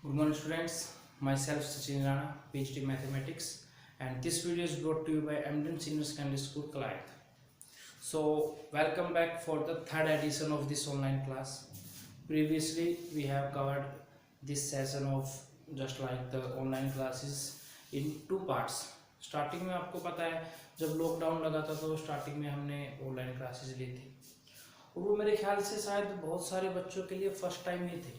Good morning students, myself Sachin Rana, PhD Mathematics, and this video is brought to you by Emden Senior Secondary School, Kalayat. So welcome back for the third edition of this online class. Previously we have covered this session of just like the online classes in two parts. Starting में आपको पता है जब lockdown लगा था तो starting में हमने ऑनलाइन क्लासेस ली थी और वो मेरे ख्याल से शायद बहुत सारे बच्चों के लिए फर्स्ट टाइम ही थी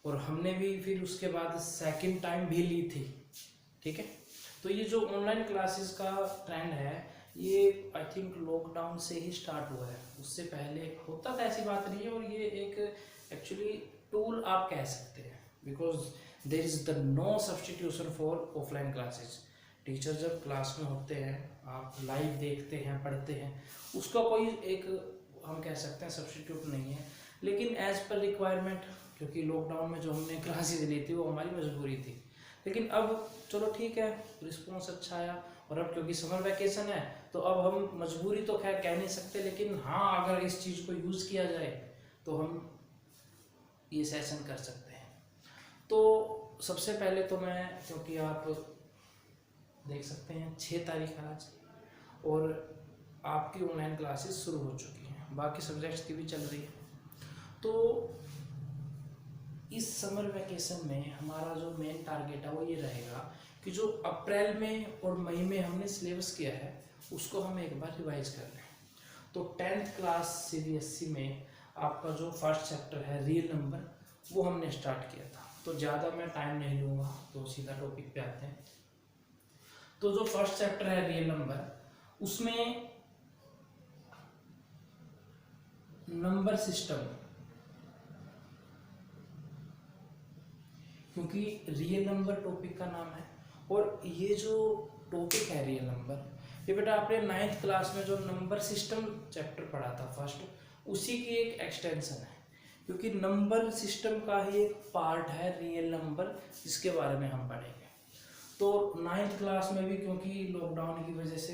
और हमने भी फिर उसके बाद सेकंड टाइम भी ली थी। ठीक है, तो ये जो ऑनलाइन क्लासेस का ट्रेंड है ये आई थिंक लॉकडाउन से ही स्टार्ट हुआ है, उससे पहले होता था ऐसी बात नहीं है। और ये एक एक्चुअली टूल आप कह सकते हैं because there is the no substitution for offline classes. Teacher जब क्लास में होते हैं, आप लाइव देखते हैं, पढ़ते हैं, उसका कोई एक हम कह सकते हैं सब्सटीट्यूट नहीं है। लेकिन एज पर रिक्वायरमेंट, क्योंकि लॉकडाउन में जो हमने क्लासेस ली थी वो हमारी मजबूरी थी। लेकिन अब चलो ठीक है, रिस्पॉन्स अच्छा आया और अब क्योंकि समर वैकेशन है तो अब हम मजबूरी तो खैर कह नहीं सकते, लेकिन हाँ अगर इस चीज़ को यूज़ किया जाए तो हम ये सेशन कर सकते हैं। तो सबसे पहले तो मैं, क्योंकि आप देख सकते हैं 6 तारीख आज और आपकी ऑनलाइन क्लासेस शुरू हो चुकी हैं, बाकी सब्जेक्ट्स की भी चल रही है। तो इस समर वैकेशन में हमारा जो मेन टारगेट है वो ये रहेगा कि जो अप्रैल में और मई में हमने सिलेबस किया है उसको हम एक बार रिवाइज कर लें। तो 10th क्लास CBSE में आपका जो फर्स्ट चैप्टर है रियल नंबर वो हमने स्टार्ट किया था। तो ज़्यादा मैं टाइम नहीं लूँगा, तो सीधा टॉपिक पे आते हैं। तो जो फर्स्ट चैप्टर है रियल नंबर, उसमें नंबर सिस्टम, क्योंकि रियल नंबर टॉपिक का नाम है और ये जो टॉपिक है रियल नंबर, ये बेटा आपने 9th क्लास में जो नंबर सिस्टम चैप्टर पढ़ा था फर्स्ट, उसी की एक एक्सटेंशन है। क्योंकि नंबर सिस्टम का ही एक पार्ट है रियल नंबर, जिसके बारे में हम पढ़ेंगे। तो 9th क्लास में भी क्योंकि लॉकडाउन की वजह से,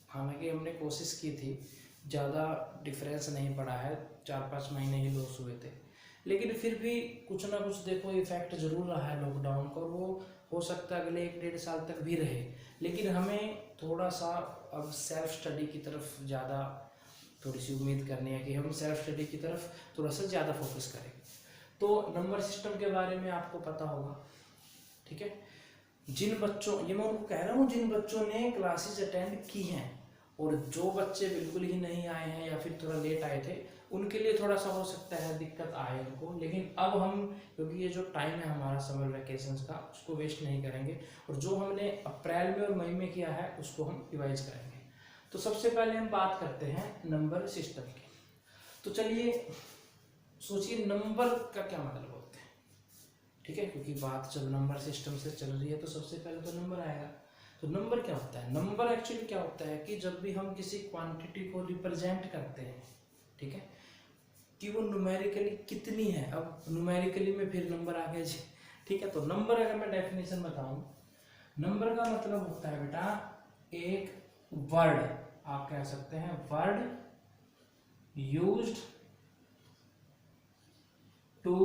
हालांकि हमने कोशिश की थी, ज़्यादा डिफरेंस नहीं पड़ा है, 4-5 महीने ही लॉस हुए थे, लेकिन फिर भी कुछ ना कुछ देखो इफेक्ट जरूर रहा है लॉकडाउन का, और वो हो सकता है अगले 1-1.5 साल तक भी रहे। लेकिन हमें थोड़ा सा अब सेल्फ स्टडी की तरफ ज़्यादा थोड़ी सी उम्मीद करनी है कि हम सेल्फ स्टडी की तरफ थोड़ा सा ज़्यादा फोकस करेंगे। तो नंबर सिस्टम के बारे में आपको पता होगा, ठीक है। जिन बच्चों, ये मैं उनको कह रहा हूँ, जिन बच्चों ने क्लासेस अटेंड की हैं और जो बच्चे बिल्कुल ही नहीं आए हैं या फिर थोड़ा लेट आए थे, उनके लिए थोड़ा सा हो सकता है दिक्कत आए उनको। लेकिन अब हम, क्योंकि ये जो टाइम है हमारा समर वैकेशन का, उसको वेस्ट नहीं करेंगे और जो हमने अप्रैल में और मई में किया है उसको हम रिवाइज करेंगे। तो सबसे पहले हम बात करते हैं नंबर सिस्टम की। तो चलिए सोचिए नंबर का क्या मतलब होता है, ठीक है, क्योंकि बात जब नंबर सिस्टम से चल रही है तो सबसे पहले तो नंबर आएगा। तो नंबर क्या होता है? नंबर एक्चुअली क्या होता है कि जब भी हम किसी क्वांटिटी को रिप्रेजेंट करते हैं, ठीक है, कि वो न्यूमेरिकली कितनी है। अब न्यूमेरिकली में फिर नंबर आ गया जी, ठीक है। तो नंबर अगर मैं डेफिनेशन बताऊं, नंबर का मतलब होता है बेटा एक वर्ड, आप कह सकते हैं word used to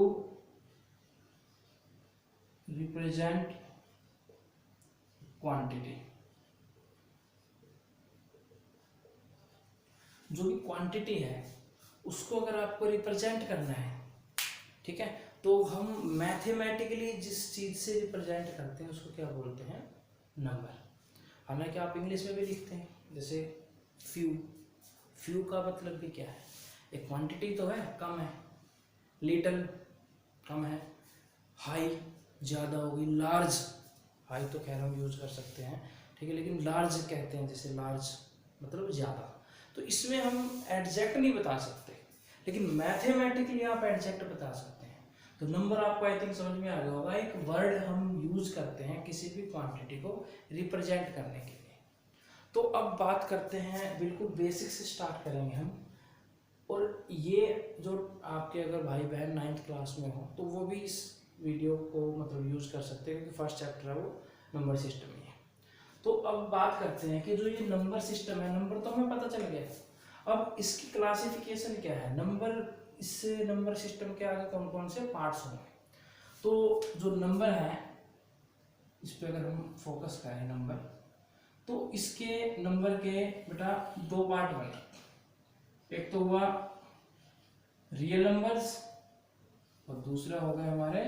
represent quantity. जो भी क्वांटिटी है उसको अगर आपको रिप्रेजेंट करना है, ठीक है, तो हम मैथमेटिकली जिस चीज से रिप्रेजेंट करते हैं उसको क्या बोलते हैं? नंबर। हालांकि आप इंग्लिश में भी लिखते हैं, जैसे फ्यू, फ्यू का मतलब भी क्या है? एक क्वांटिटी तो है, कम है, लिटल कम है, हाई ज़्यादा होगी, लार्ज, हाई तो खैर हम यूज कर सकते हैं, ठीक है, लेकिन लार्ज कहते हैं, जैसे लार्ज मतलब ज़्यादा। तो इसमें हम एग्जैक्ट नहीं बता सकते, लेकिन मैथमेटिकली आप एग्जैक्ट बता सकते हैं। तो नंबर आपको आई थिंक समझ में आ गया होगा, एक वर्ड हम यूज करते हैं किसी भी क्वांटिटी को रिप्रेजेंट करने के लिए। तो अब बात करते हैं, बिल्कुल बेसिक से स्टार्ट करेंगे हम। और ये जो आपके अगर भाई बहन 9th क्लास में हो तो वो भी इस वीडियो को मतलब यूज़ कर सकते हैं, क्योंकि फर्स्ट चैप्टर है वो नंबर सिस्टम ही है। तो अब बात करते हैं कि जो ये नंबर सिस्टम है, नंबर तो हमें पता चल गया, अब इसकी क्लासिफिकेशन क्या है। नंबर, इससे नंबर सिस्टम के आगे कौन कौन से पार्ट्स होंगे? तो जो नंबर है इस पे अगर हम फोकस करें नंबर, तो इसके नंबर के बेटा दो पार्ट बने, एक तो हुआ रियल नंबर्स और दूसरा हो गया हमारे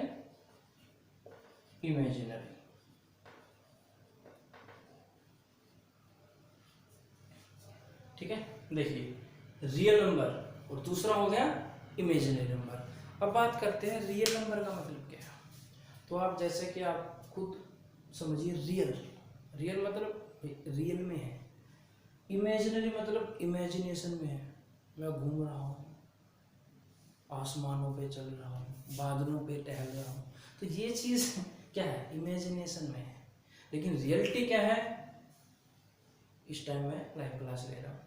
इमेजिनरी। ठीक है, देखिए रियल नंबर और दूसरा हो गया इमेजिनरी नंबर। अब बात करते हैं रियल नंबर का मतलब क्या है। तो आप जैसे कि आप खुद समझिए, रियल, रियल मतलब रियल में है, इमेजिनरी मतलब इमेजिनेशन में है। मैं घूम रहा हूँ, आसमानों पे चल रहा हूँ, बादलों पे टहल रहा हूँ, तो ये चीज़ क्या है, इमेजिनेशन में है। लेकिन रियलिटी क्या है, इस टाइम मैं लाइव क्लास ले रहा हूँ।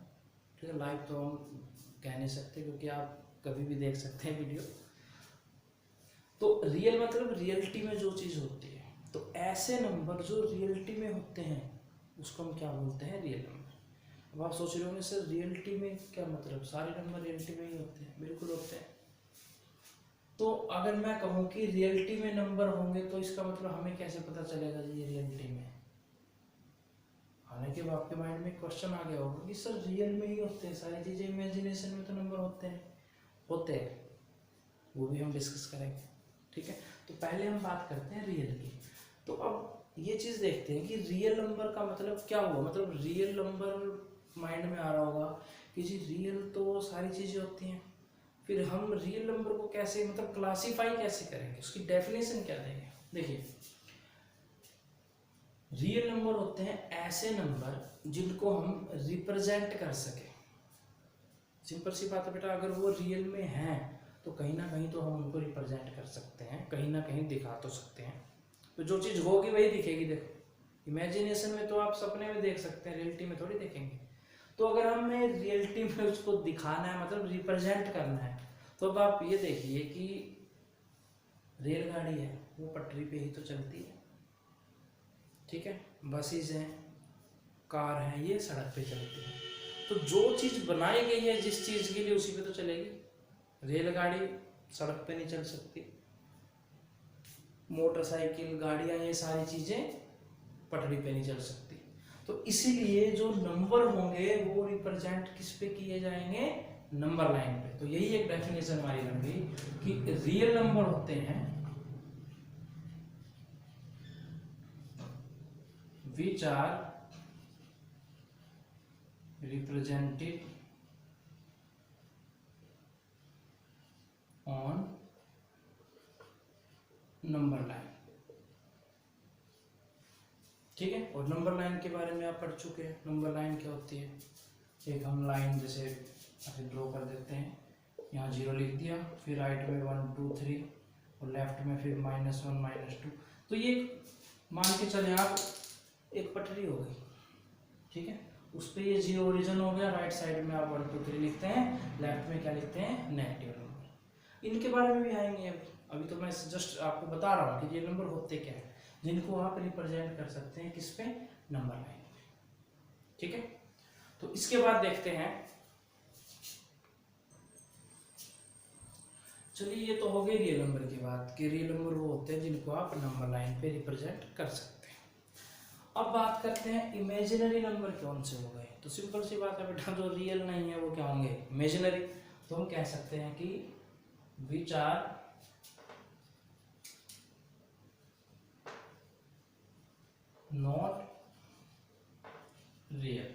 ठीक है, लाइव तो हम कह नहीं सकते क्योंकि आप कभी भी देख सकते हैं वीडियो। तो रियल मतलब रियलिटी में जो चीज़ होती है। तो ऐसे नंबर जो रियलिटी में होते हैं उसको हम क्या बोलते हैं, रियल नंबर। अब आप सोच रहे होंगे सर रियलिटी में क्या मतलब, सारे नंबर रियलिटी में ही होते हैं? बिल्कुल होते हैं। तो अगर मैं कहूँ कि रियलिटी में नंबर होंगे तो इसका मतलब हमें कैसे पता चलेगा ये रियलिटी में? हालांकि आपके माइंड में क्वेश्चन आ गया होगा कि सर रियल में ही होते हैं सारी चीज़ें, इमेजिनेशन में तो नंबर होते हैं, वो भी हम डिस्कस करेंगे। ठीक है, तो पहले हम बात करते हैं रियल की। तो अब ये चीज़ देखते हैं कि रियल नंबर का मतलब क्या हुआ। मतलब रियल नंबर माइंड में आ रहा होगा कि जी रियल तो सारी चीज़ें होती हैं, फिर हम रियल नंबर को कैसे मतलब क्लासीफाई कैसे करेंगे, उसकी डेफिनेशन क्या देंगे। देखिए, रियल नंबर होते हैं ऐसे नंबर जिनको हम रिप्रेजेंट कर सके। सिंपल सी बात है बेटा, अगर वो रियल में हैं तो कहीं ना कहीं तो हम उनको रिप्रेजेंट कर सकते हैं, कहीं ना कहीं दिखा तो सकते हैं। तो जो चीज़ होगी वही दिखेगी। देखो, इमेजिनेशन में तो आप सपने में देख सकते हैं, रियलिटी में थोड़ी देखेंगे। तो अगर हमें रियलिटी में उसको दिखाना है, मतलब रिप्रेजेंट करना है, तो अब आप ये देखिए कि रेलगाड़ी है वो पटरी पे ही तो चलती है। ठीक है, बसेज हैं, कार है, ये सड़क पे चलती है। तो जो चीज़ बनाई गई है जिस चीज़ के लिए, उसी पे तो चलेगी। रेलगाड़ी सड़क पे नहीं चल सकती, मोटरसाइकिल, गाड़ियाँ, ये सारी चीज़ें पटरी पे नहीं चल सकती। तो इसीलिए जो नंबर होंगे वो रिप्रेजेंट किस पे किए जाएंगे, नंबर लाइन पे। तो यही एक डेफिनेशन हमारी बन गई कि रियल नंबर होते हैं which are represented on number line. ठीक है, और नंबर लाइन के बारे में आप पढ़ चुके हैं। नंबर लाइन क्या होती है, एक हम लाइन जैसे ऐसे ड्रॉ कर देते हैं, यहाँ 0 लिख दिया, फिर राइट में 1 2 3 और लेफ्ट में फिर -1 -2। तो ये मान के चले आप एक पटरी हो गई। ठीक है, उस पर ये 0 ओरिजिन हो गया, राइट साइड में आप 1 2 3 लिखते हैं, लेफ्ट में क्या लिखते हैं, नेगेटिव नंबर। इनके बारे में भी आएंगे। अभी तो मैं जस्ट आपको बता रहा हूँ कि ये नंबर होते क्या है जिनको आप रिप्रेजेंट कर सकते हैं किस पे, नंबर लाइन पे। ठीक है, तो इसके बाद देखते हैं, चलिए ये तो हो गई रियल नंबर की बात कि रियल नंबर वो होते हैं जिनको आप नंबर लाइन पे रिप्रेजेंट कर सकते हैं। अब बात करते हैं इमेजिनरी नंबर कौन से हो गए। तो सिंपल सी बात है बेटा, जो रियल नहीं है वो क्या होंगे, इमेजिनरी। तो हम कह सकते हैं कि विच आर नॉट रियल,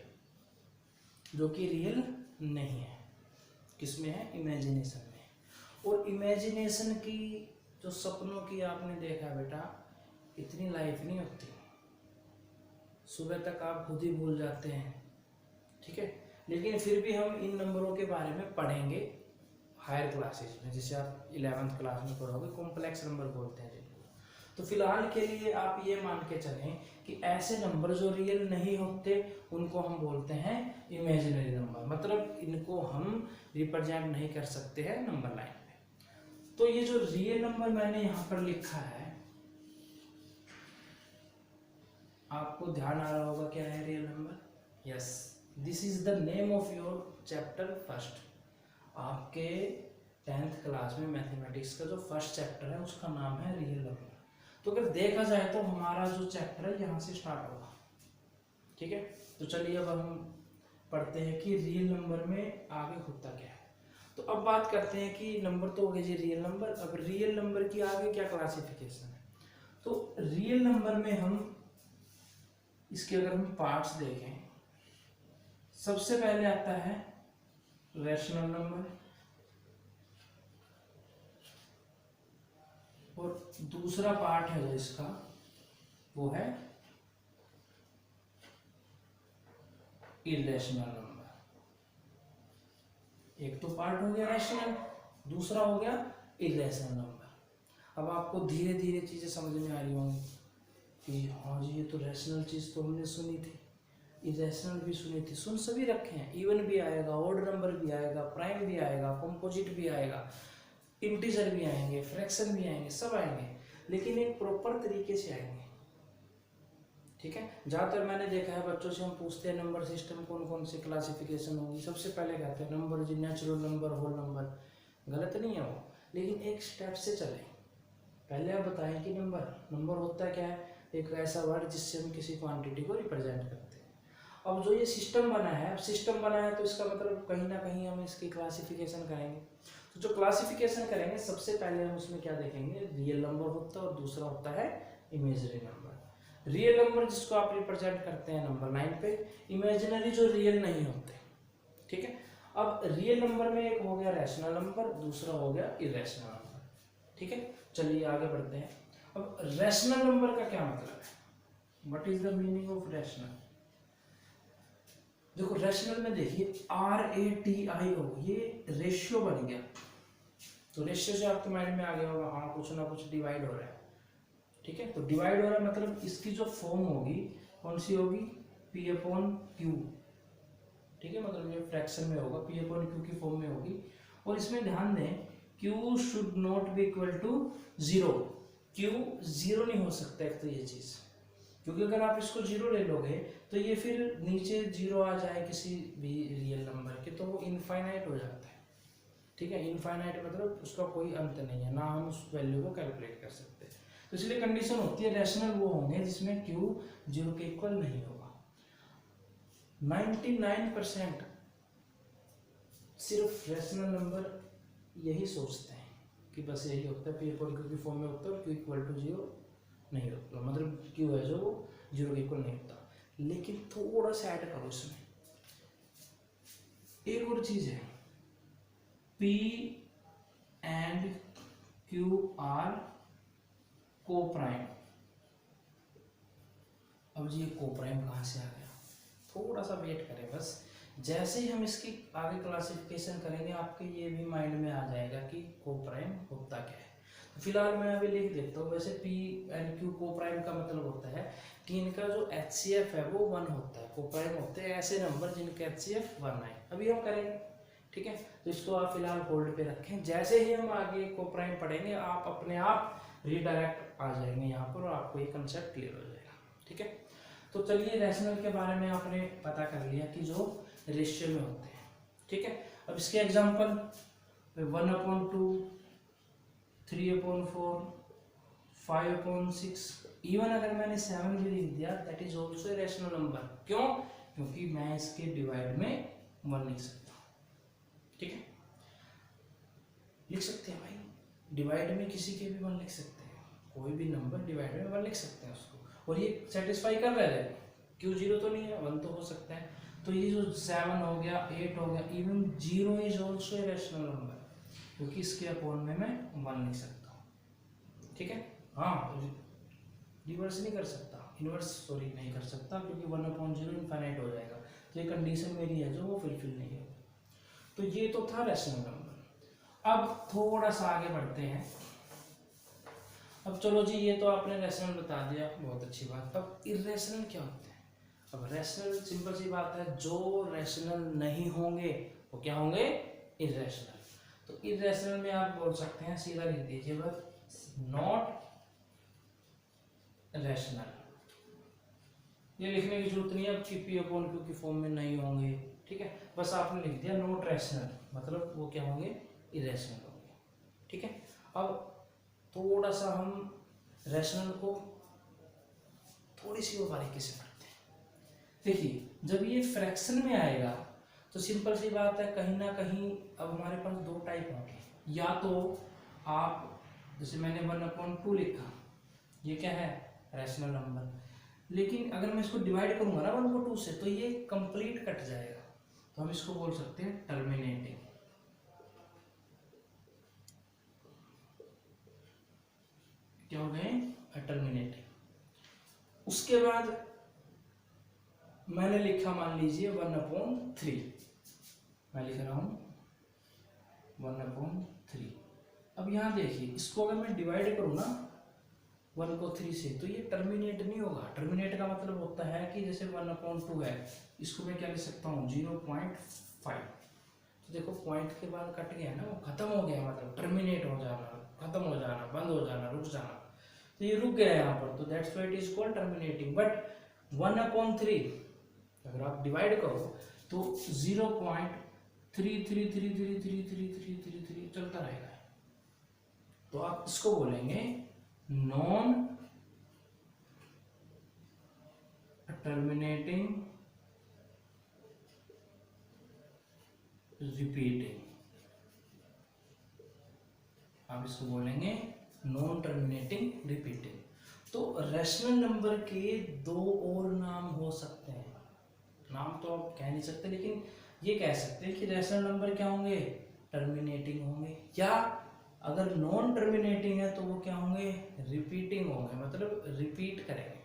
जो कि रियल नहीं है, किसमें है, इमेजिनेशन में। और इमेजिनेशन की जो सपनों की आपने देखा बेटा, इतनी लाइफ नहीं होती, सुबह तक आप खुद ही भूल जाते हैं। ठीक है, लेकिन फिर भी हम इन नंबरों के बारे में पढ़ेंगे हायर क्लासेज में, जैसे आप 11th क्लास में पढ़ोगे, कॉम्प्लेक्स नंबर बोलते हैं जिनको। तो फिलहाल के लिए आप ये मान के चलें कि ऐसे नंबर जो रियल नहीं होते उनको हम बोलते हैं इमेजिनरी नंबर, मतलब इनको हम रिप्रेजेंट नहीं कर सकते हैं नंबर लाइन पे। तो ये जो रियल नंबर मैंने यहाँ पर लिखा है, आपको ध्यान आ रहा होगा क्या है real number. Yes, this is the name of your chapter first. आपके 10th क्लास में मैथमेटिक्स का जो फर्स्ट चैप्टर है उसका नाम है रियल नंबर। तो अगर देखा जाए तो हमारा जो चैप्टर है यहाँ से स्टार्ट होगा, ठीक है। तो चलिए अब हम पढ़ते हैं कि रियल नंबर में आगे होता क्या है। तो अब बात करते हैं कि नंबर तो हो गए जी रियल नंबर। अब रियल नंबर की आगे क्या क्लासिफिकेशन है। तो रियल नंबर में हम इसके अगर हम पार्ट्स देखें, सबसे पहले आता है रैशनल नंबर और दूसरा पार्ट है जो इसका वो है इरेशनल नंबर। एक तो पार्ट हो गया रैशनल, दूसरा हो गया इरेशनल नंबर। अब आपको धीरे धीरे चीजें समझ में आ रही होंगी कि हाँ जी ये तो रैशनल चीज तो हमने सुनी थी, इरेशनल भी सुनी थी, सुन सभी रखे हैं। इवन भी आएगा, ऑड नंबर भी आएगा, प्राइम भी आएगा, कंपोजिट भी आएगा, इंटीजर भी आएंगे, फ्रैक्शन भी आएंगे, सब आएंगे, लेकिन एक प्रॉपर तरीके से आएंगे, ठीक है। ज़्यादातर मैंने देखा है बच्चों से हम पूछते हैं नंबर सिस्टम कौन कौन से क्लासिफिकेशन होगी, सबसे पहले कहते हैं नंबर जी नेचुरल नंबर, होल नंबर। गलत नहीं है वो, लेकिन एक स्टेप से चलें। पहले आप बताएं कि नंबर होता क्या है, एक ऐसा वर्ड जिससे हम किसी क्वांटिटी को रिप्रेजेंट करते हैं। अब जो ये सिस्टम बना है, तो इसका मतलब कहीं ना कहीं हम इसकी क्लासिफिकेशन करेंगे। तो जो क्लासिफिकेशन करेंगे सबसे पहले हम उसमें क्या देखेंगे, रियल नंबर होता है और दूसरा होता है इमेजिनरी नंबर। रियल नंबर जिसको आप रिप्रेजेंट करते हैं नंबर 9 पे, इमेजिनरी जो रियल नहीं होते, ठीक है। अब रियल नंबर में एक हो गया रैशनल नंबर, दूसरा हो गया इरेशनल नंबर, ठीक है। चलिए आगे बढ़ते हैं। अब रैशनल नंबर का क्या मतलब है, what is the meaning of rational. देखो रैशनल में देखिए RATIO, ये रेशियो बन गया। तो रेशियो से आपके माइंड में आ गया होगा हाँ कुछ ना कुछ डिवाइड हो रहा है, ठीक है। तो डिवाइड हो रहा है मतलब इसकी जो फॉर्म होगी कौन सी होगी, P/Q, ठीक है। मतलब ये फ्रैक्शन में होगा, P/Q की फॉर्म में होगी। और इसमें ध्यान दें Q should not be equal to 0, Q 0 नहीं हो सकता एक तो ये चीज, क्योंकि अगर आप इसको 0 ले लोगे तो ये फिर नीचे 0 आ जाए किसी भी रियल नंबर के तो वो इनफाइनाइट हो जाता है, ठीक है। इनफाइनाइट मतलब उसका कोई अंत नहीं है, ना हम उस वैल्यू को कैलकुलेट कर सकते। तो इसलिए कंडीशन होती है रैशनल वो होंगे जिसमें Q 0 के इक्वल नहीं होगा। 99% सिर्फ रैशनल नंबर यही सोचते हैं कि बस यही होता है, P/Q की फॉर्म में होता है और Q इक्वल टू 0 नहीं होता, मतलब Q है जो वो 0 के इक्वल नहीं होता। लेकिन थोड़ा सा ऐड करो इसमें, एक और चीज है, P एंड Q आर को प्राइम। अब जी ये को प्राइम कहाँ से आ गया, थोड़ा सा वेट करें बस। जैसे ही हम इसकी आगे क्लासिफिकेशन करेंगे आपके ये भी माइंड में आ जाएगा कि को प्राइम होता क्या है। तो फिलहाल मैं अभी लिख देता हूँ। वैसे P एंड Q को प्राइम का मतलब होता है कि इनका जो HCF है वो 1 होता है। को प्राइम होते हैं ऐसे नंबर जिनके HCF 1 है। अभी हम करेंगे, ठीक है। तो इसको आप फिलहाल होल्ड पे रखें, जैसे ही हम आगे को प्राइम पढ़ेंगे आप अपने आप रीडायरेक्ट आ जाएंगे यहाँ पर और आपको ये कंसेप्ट क्लियर हो जाएगा, ठीक है। तो चलिए रैशनल के बारे में आपने पता कर लिया कि जो रेशियो में होते हैं, ठीक है। अब इसके एग्जांपल 1/2, 3/4, 5/6, इवन अगर मैंने 7 भी लिख दिया that is also rational number. क्यों, क्योंकि मैं इसके डिवाइड में 1 लिख सकता हूँ, ठीक है। लिख सकते हैं भाई, डिवाइड में किसी के भी 1 लिख सकते हैं, कोई भी नंबर डिवाइड में 1 लिख सकते हैं उसको, और ये सेटिस्फाई कर रहे हैं। Q 0 तो नहीं है, 1 तो हो सकता है। तो ये जो 7 हो गया, 8 हो गया, even 0 is also a rational number, क्योंकि इसके अपॉन में मैं 1 लिख सकता हूँ, ठीक है। हाँ रिवर्स नहीं कर सकता, इनवर्स सॉरी नहीं कर सकता, क्योंकि 1/0 इनफाइनाइट हो जाएगा। तो ये कंडीशन मेरी है जो वो फुलफिल नहीं होगी। तो ये तो था रैशनल नंबर। अब थोड़ा सा आगे बढ़ते हैं। अब चलो जी ये तो आपने रैशनल बता दिया, बहुत अच्छी बात। अब इरेशनल क्या होते हैं। अब रैशनल सिंपल सी बात है, जो रैशनल नहीं होंगे वो क्या होंगे, इरेशनल। तो इरेशनल में आप बोल सकते हैं, सीधा लिख दीजिए बस नॉट रैशनल। ये लिखने की जरूरत नहीं है कि P/Q की फॉर्म में नहीं होंगे, ठीक है। बस आपने लिख दिया नॉट रैशनल, मतलब वो क्या होंगे, इरेशनल होंगे। ठीक है। अब थोड़ा सा हम रैशनल को थोड़ी सी और बारीकी से पढ़ते हैं। देखिए जब ये फ्रैक्शन में आएगा तो सिंपल सी बात है, कहीं ना कहीं अब हमारे पास दो टाइप होंगे, या तो आप जैसे मैंने 1/2 लिखा, ये क्या है रैशनल नंबर, लेकिन अगर मैं इसको डिवाइड करूंगा ना 1 को 2 से तो ये कंप्लीट कट जाएगा, तो हम इसको बोल सकते हैं टर्मिनेटिंग। क्या हो गए टर्मिनेटिंग। उसके बाद मैंने लिखा मान लीजिए 1/3, मैं लिख रहा हूं 1/3। अब यहाँ देखिए इसको अगर मैं डिवाइड करूँ ना 1 को 3 से तो ये टर्मिनेट नहीं होगा। टर्मिनेट का मतलब होता है कि जैसे 1/2 है, इसको मैं क्या लिख सकता हूँ 0.5। तो देखो पॉइंट के बाद कट गया ना, वो खत्म हो गया, मतलब टर्मिनेट हो जाना, खत्म हो जाना, बंद हो जाना, रुक जाना, तो ये रुक गया यहाँ पर, तो that's why it is called terminating. But 1/3 अगर आप डिवाइड करो तो 0.33333333 चलता रहेगा, तो आप इसको बोलेंगे नॉन टर्मिनेटिंग रिपीटिंग, आप इसको बोलेंगे नॉन टर्मिनेटिंग रिपीटिंग। तो रैशनल नंबर के दो और नाम हो सकते हैं, नाम तो आप कह नहीं सकते, लेकिन ये कह सकते हैं कि रैशनल नंबर क्या होंगे टर्मिनेटिंग होंगे, या अगर नॉन टर्मिनेटिंग है तो वो क्या होंगे रिपीटिंग होंगे, मतलब रिपीट करेंगे।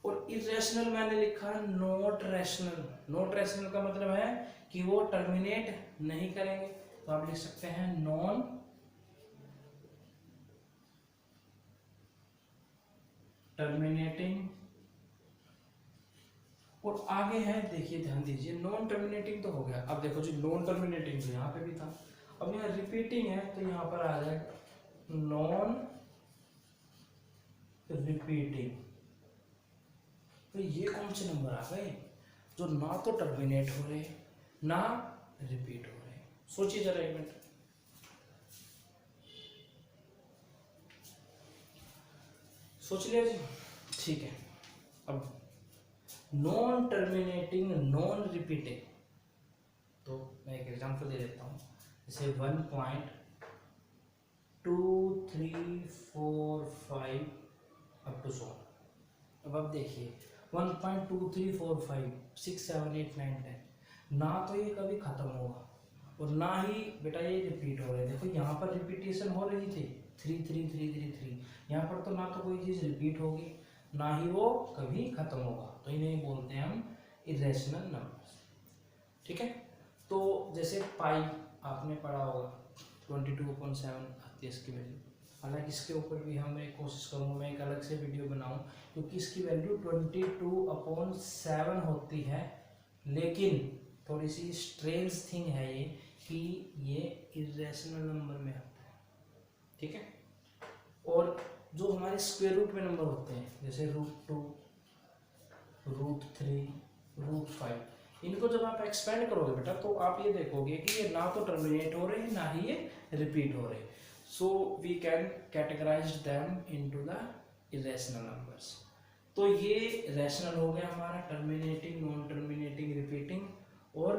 और इरेशनल मैंने लिखा नॉट रैशनल। नॉट रैशनल का मतलब है कि वो टर्मिनेट नहीं करेंगे, तो आप लिख सकते हैं नॉन टर्मिनेटिंग। और आगे है देखिए ध्यान दीजिए, नॉन टर्मिनेटिंग तो हो गया, अब देखो जी नॉन टर्मिनेटिंग तो यहाँ पे भी था, अब यहाँ रिपीटिंग है तो यहाँ पर आ जाएगा नॉन रिपीटिंग। तो ये कौन से नंबर आ गए जो ना तो टर्मिनेट हो रहे ना रिपीट हो रहे, सोचिए जरा एक मिनट। सोच लिया जी, ठीक है। अब नॉन टर्मिनेटिंग नॉन रिपीटिंग, तो मैं एक एग्जांपल दे देता हूँ, जैसे 1.2345 अप टू 100। अब आप देखिए 1.2345 6 7 8 9 10, ना तो ये कभी खत्म होगा और ना ही बेटा ये रिपीट हो रहे। देखो यहाँ पर रिपीटेशन हो रही थी 3 3 3 3 3, यहाँ पर तो ना तो कोई चीज़ रिपीट होगी ना ही वो कभी खत्म होगा, तो इन्हें बोलते हैं हम इरेशनल नंबर्स। ठीक है, तो जैसे पाई आपने पढ़ा होगा 22/7 आती है इसकी वैल्यू, हालांकि इसके ऊपर भी हम एक कोशिश करूँगा मैं एक अलग से वीडियो बनाऊं, क्योंकि इसकी वैल्यू 22/7 होती है, लेकिन थोड़ी सी स्ट्रेंज थिंग है ये कि ये इरेशनल नंबर में आता है। ठीक है, और जो हमारे स्क्वायर रूट में नंबर होते हैं जैसे √2 √3 √5, इनको जब आप एक्सपेंड करोगे बेटा तो आप ये देखोगे कि ये ना तो टर्मिनेट हो रहे हैं ना ही ये रिपीट हो रहे हैं, so we can categorize them into the irrational numbers. तो ये रैशनल हो गया हमारा टर्मिनेटिंग नॉन टर्मिनेटिंग रिपीटिंग, और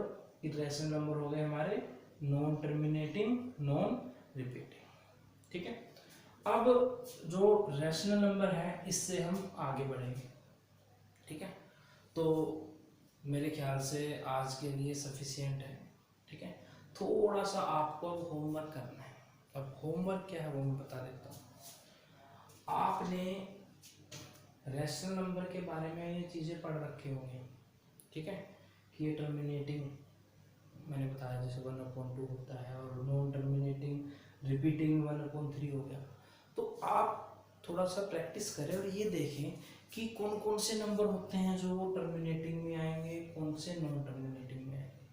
इरेशनल नंबर हो गए हमारे नॉन टर्मिनेटिंग नॉन रिपीटिंग। ठीक है, अब जो रैशनल नंबर है इससे हम आगे बढ़ेंगे। ठीक है, तो मेरे ख्याल से आज के लिए सफिशिएंट है। ठीक है, थोड़ा सा आपको अब होमवर्क करना है। अब होमवर्क क्या है वो मैं बता देता हूँ। आपने रैशनल नंबर के बारे में ये चीज़ें पढ़ रखे होंगे। ठीक है, कि ये टर्मिनेटिंग मैंने बताया जैसे 1/2 होता है, और नॉन टर्मिनेटिंग रिपीटिंग 1/3 हो गया। तो आप थोड़ा सा प्रैक्टिस करें और ये देखें कि कौन कौन से नंबर होते हैं जो टर्मिनेटिंग में आएंगे, कौन से नॉन टर्मिनेटिंग में आएंगे।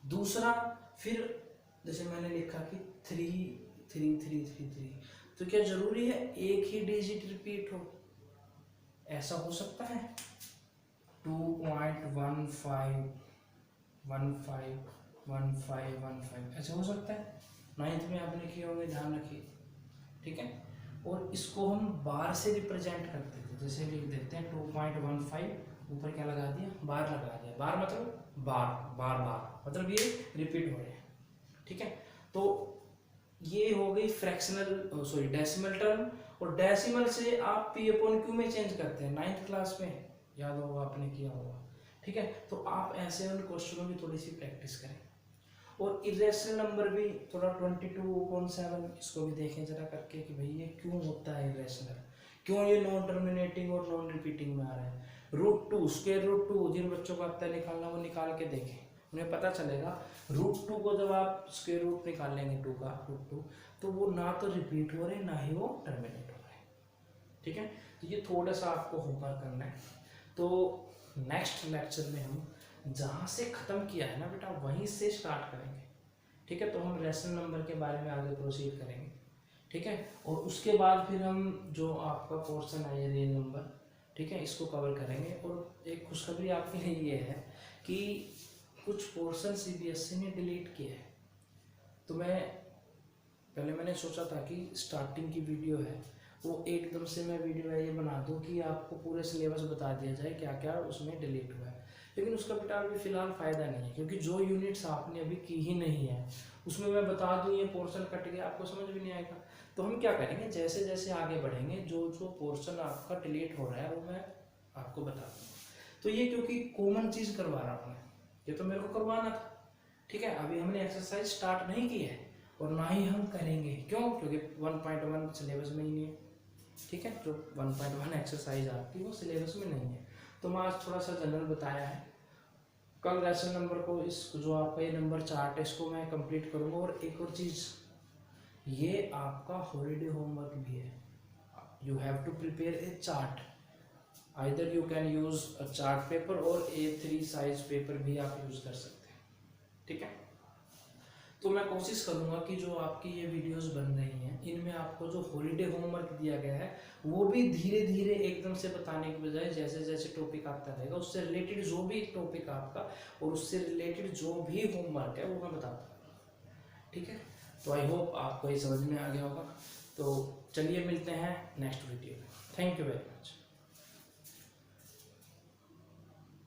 दूसरा, फिर जैसे मैंने लिखा कि 3 3 3 3 3, तो क्या जरूरी है एक ही डिजिट रिपीट हो? ऐसा हो सकता है 2.15 15 15 15, ऐसा हो सकता है? नाइन्थ में आपने किए होंगे, ध्यान रखिए, ठीक है। और इसको हम बार से रिप्रेजेंट करते थे, जैसे लिख देते हैं 2.15, ऊपर क्या लगा दिया, बार लगा दिया। बार मतलब बार बार बार, मतलब ये रिपीट हो रहे हैं, ठीक है। तो ये हो गई फ्रैक्शनल सॉरी डेसिमल टर्म। और डेसिमल से आप पी अपॉन क्यू में चेंज करते हैं, 9th क्लास में याद होगा, आपने किया होगा, ठीक है। तो आप ऐसे उन क्वेश्चनों की थोड़ी सी प्रैक्टिस करें। और इरेशनल नंबर भी थोड़ा 22.7, इसको भी देखें जरा करके कि भाई ये क्यों होता है इरेशनल, क्यों ये नॉन टर्मिनेटिंग और नॉन रिपीटिंग में आ रहा है। √2 स्क्वायर √2 जिन बच्चों को आता है निकालना वो निकाल के देखें, उन्हें पता चलेगा √2 को जब आप स्क्वायर रूट निकाल लेंगे 2 का √2, तो वो ना तो रिपीट हो रहे ना ही वो टर्मिनेट हो रहे, ठीक है। तो ये थोड़ा सा आपको होमवर्क करना है। तो नेक्स्ट लेक्चर में हम जहाँ से ख़त्म किया है ना बेटा वहीं से स्टार्ट करेंगे, ठीक है। तो हम रेशनल नंबर के बारे में आगे प्रोसीड करेंगे, ठीक है। और उसके बाद फिर हम जो आपका पोर्शन है रियल नंबर, ठीक है, इसको कवर करेंगे। और एक खुशखबरी आपके लिए ये है कि कुछ पोर्शन CBSE ने डिलीट किए हैं। तो मैंने सोचा था कि स्टार्टिंग की वीडियो है वो एकदम से मैं वीडियो है ये बना दूं कि आपको पूरे सिलेबस बता दिया जाए क्या क्या उसमें डिलीट हुआ है, लेकिन उसका बेटा अभी फ़िलहाल फ़ायदा नहीं है, क्योंकि जो यूनिट्स आपने अभी की ही नहीं है उसमें मैं बता दूं ये पोर्शन कट गया, आपको समझ भी नहीं आएगा। तो हम क्या करेंगे, जैसे जैसे आगे बढ़ेंगे जो जो पोर्शन आपका डिलीट हो रहा है वो मैं आपको बता दूँगा। तो ये क्योंकि कॉमन चीज़ करवा रहा हूँ मैं, ये तो मेरे को करवाना था, ठीक है। अभी हमने एक्सरसाइज स्टार्ट नहीं की है और ना ही हम करेंगे, क्यों, क्योंकि 1.1 सिलेबस में ही नहीं है, ठीक है। जो 1.1 एक्सरसाइज आपकी वो सिलेबस में नहीं है। तो मैं आज थोड़ा सा जनरल बताया है। कल रेशनल नंबर को इस जो आपका ये नंबर चार्ट है इसको मैं कंप्लीट करूँगा। और एक और चीज़, ये आपका हॉलीडे होमवर्क भी है, you have to prepare a chart, either you can use a chart paper और A3 साइज पेपर भी आप यूज़ कर सकते हैं, ठीक है। तो मैं कोशिश करूंगा कि जो आपकी ये वीडियोस बन रही हैं इनमें आपको जो हॉलीडे होमवर्क दिया गया है वो भी धीरे धीरे एकदम से बताने के बजाय जैसे जैसे टॉपिक आता रहेगा उससे रिलेटेड जो भी टॉपिक आपका और उससे रिलेटेड जो भी होमवर्क है वो मैं बताता रहूँगा, ठीक है। तो आई होप आपको ये समझ में आ गया होगा। तो चलिए मिलते हैं नेक्स्ट वीडियो में। Thank you very much.